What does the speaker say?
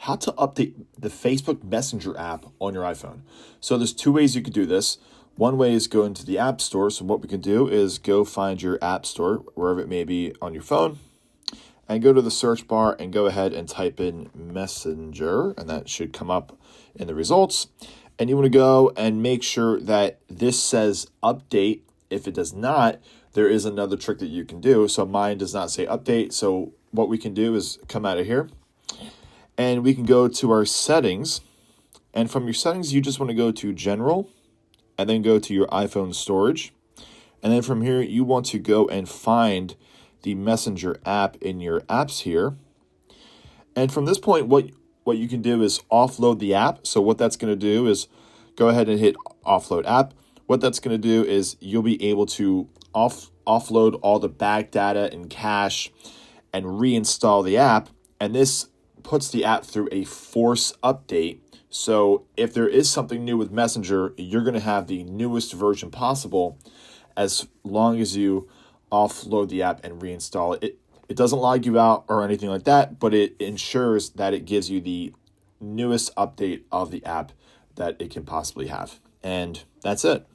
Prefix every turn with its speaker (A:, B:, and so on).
A: how to update the Facebook Messenger app on your iPhone. So there's two ways you could do this. One way is go into the App Store. So what we can do is go find your App Store, wherever it may be on your phone, and go to the search bar and go ahead and type in Messenger, and that should come up in the results. And you want to go and make sure that this says update. If it does not, there is another trick that you can do. So mine does not say update. So what we can do is come out of here and we can go to our settings. And from your settings, you just want to go to general and then go to your iPhone storage. And then from here, you want to go and find the Messenger app in your apps here. And from this point, what you can do is offload the app. So what that's going to do is go ahead and hit offload app. What that's going to do is you'll be able to offload all the back data and cache and reinstall the app. And this puts the app through a force update. So if there is something new with Messenger, you're going to have the newest version possible as long as you offload the app and reinstall it. It doesn't log you out or anything like that, but it ensures that it gives you the newest update of the app that it can possibly have. And that's it.